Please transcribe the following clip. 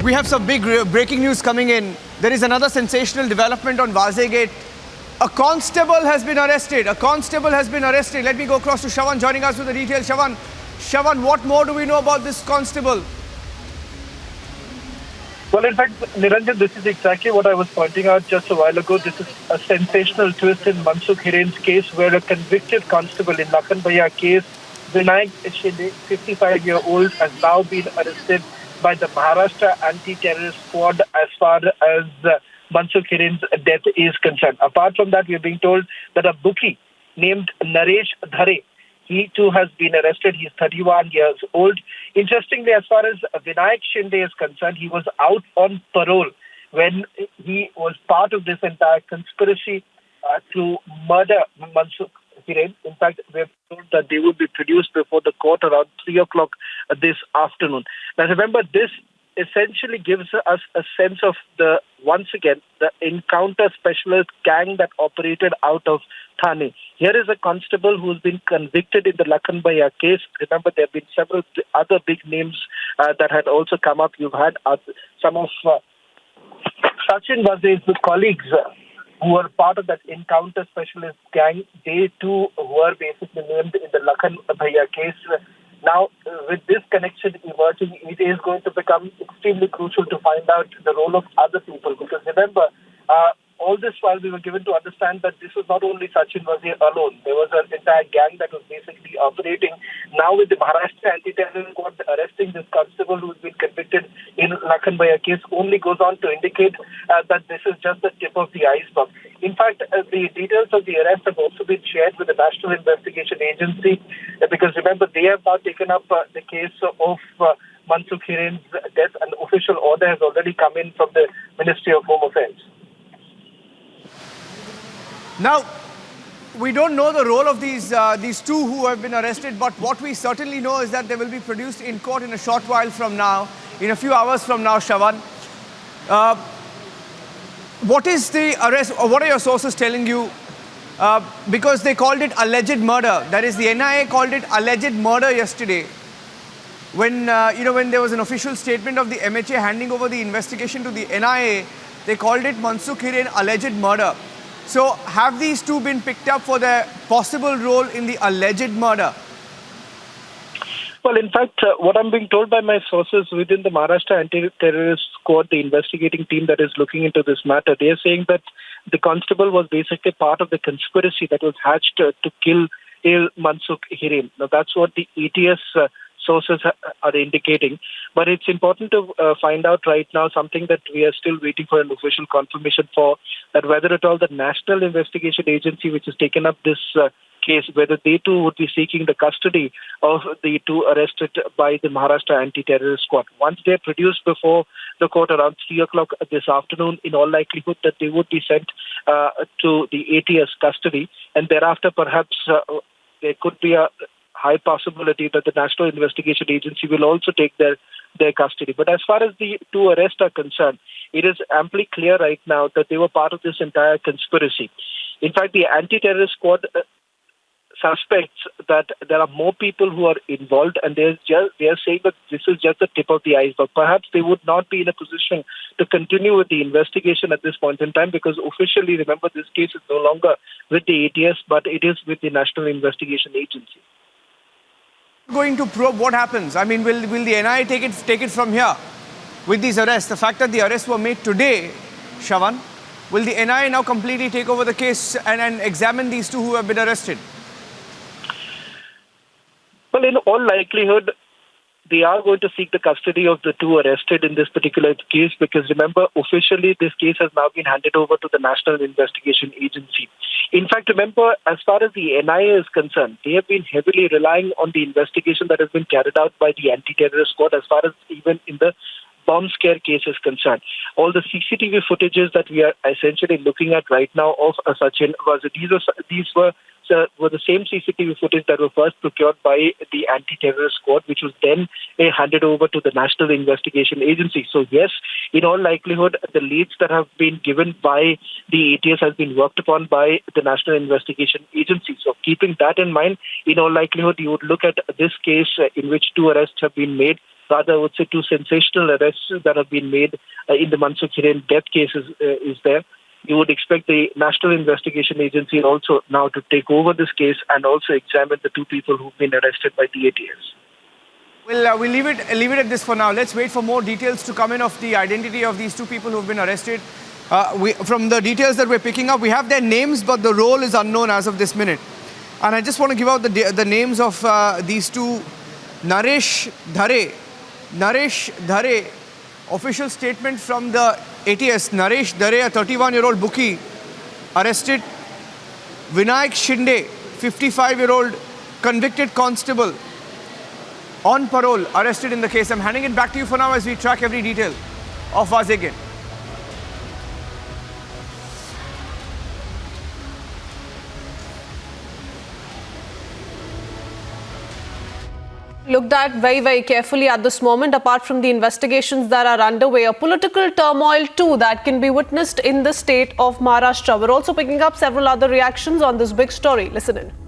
We have some big breaking news coming in. There is another sensational development on Vazeh Gate. A constable has been arrested. A constable has been arrested. Let me go across to Shawan joining us with the details. Shawan, what more do we know about this constable? Well, in fact, Niranjan, this is exactly what I was pointing out just a while ago. This is a sensational twist in Mansukh Hiren's case, where a convicted constable in Lakhanbhaiya case, Vinayak Shinde, 55-year-old, has now been arrested by the Maharashtra anti-terrorist squad as far as Mansukh Hiren's death is concerned. Apart from that, we are being told that a bookie named Naresh Dhare, he too has been arrested. He's 31 years old. Interestingly, as far as Vinayak Shinde is concerned, he was out on parole when he was part of this entire conspiracy to murder Mansukh Hiren. In fact, we have told that they would be produced before the court around 3 o'clock this afternoon. Now, remember, this essentially gives us a sense of once again, the encounter specialist gang that operated out of Thane. Here is a constable who's been convicted in the Lakhanbhaiya case. Remember, there have been several other big names that had also come up. You've had some of Sachin Vazeh's colleagues who were part of that encounter specialist gang. They too were basically named in the Lakhanbhaiya case. Now, with this connection emerging, it is going to become extremely crucial to find out the role of other people. Because remember, all this while we were given to understand that this was not only Sachin Vazeh alone. There was an entire gang that was basically operating. Now with the Maharashtra anti-terrorist squad arresting this constable who's been convicted in Lakhanbhaiya case only goes on to indicate that this is just the tip of the iceberg. In fact, the details of the arrest have also been shared with the National Investigation Agency because remember, they have now taken up the case of Mansukh Hiren's death. An official order has already come in from the Ministry of Home Affairs. Now, we don't know the role of these two who have been arrested, but what we certainly know is that they will be produced in court in a short while from now, in a few hours from now, Shawan. What is the arrest, or what are your sources telling you? Because they called it alleged murder. That is, the NIA called it alleged murder yesterday. When, when there was an official statement of the MHA handing over the investigation to the NIA, they called it Mansukh Hiren alleged murder. So, have these two been picked up for their possible role in the alleged murder? Well, in fact, what I'm being told by my sources within the Maharashtra anti-terrorist squad, the investigating team that is looking into this matter, they are saying that the constable was basically part of the conspiracy that was hatched to kill Mansukh Hiren. Now, that's what the ATS sources are indicating. But it's important to find out right now something that we are still waiting for an official confirmation for, that whether at all the National Investigation Agency, which has taken up this case, whether they too would be seeking the custody of the two arrested by the Maharashtra anti-terrorist squad. Once they're produced before the court around 3 o'clock this afternoon, in all likelihood that they would be sent to the ATS custody, and thereafter perhaps there could be a high possibility that the National Investigation Agency will also take their custody. But as far as the two arrests are concerned, it is amply clear right now that they were part of this entire conspiracy. In fact, the anti-terrorist squad suspects that there are more people who are involved, and they are saying that this is just the tip of the iceberg. Perhaps they would not be in a position to continue with the investigation at this point in time because officially, remember, this case is no longer with the ATS, but it is with the National Investigation Agency. Going to probe what happens? I mean, will the NIA take it from here with these arrests? The fact that the arrests were made today, Shawan, will the NIA now completely take over the case and examine these two who have been arrested? Well, in all likelihood, they are going to seek the custody of the two arrested in this particular case because, remember, officially this case has now been handed over to the National Investigation Agency. In fact, remember, as far as the NIA is concerned, they have been heavily relying on the investigation that has been carried out by the anti-terrorist squad as far as even in the bomb scare case is concerned. All the CCTV footages that we are essentially looking at right now of Sachin these were the same CCTV footage that were first procured by the anti-terrorist squad, which was then handed over to the National Investigation Agency. So yes, in all likelihood, the leads that have been given by the ATS has been worked upon by the National Investigation Agency. So keeping that in mind, in all likelihood, you would look at this case in which two arrests have been made. rather I would say two sensational arrests that have been made in the Mansukh Hiren death case is there. You would expect the National Investigation Agency also now to take over this case and also examine the two people who've been arrested by the ATS. We'll leave it at this for now. Let's wait for more details to come in of the identity of these two people who've been arrested. From the details that we're picking up, we have their names, but the role is unknown as of this minute. And I just want to give out the names of these two. Naresh Dhare, official statement from the ATS. Naresh Dhare, a 31-year-old bookie, arrested. Vinayak Shinde, 55-year-old convicted constable, on parole, arrested in the case. I'm handing it back to you for now as we track every detail of Wazegin. Looked at very, very carefully at this moment. Apart from the investigations that are underway, a political turmoil too that can be witnessed in the state of Maharashtra. We're also picking up several other reactions on this big story. Listen in.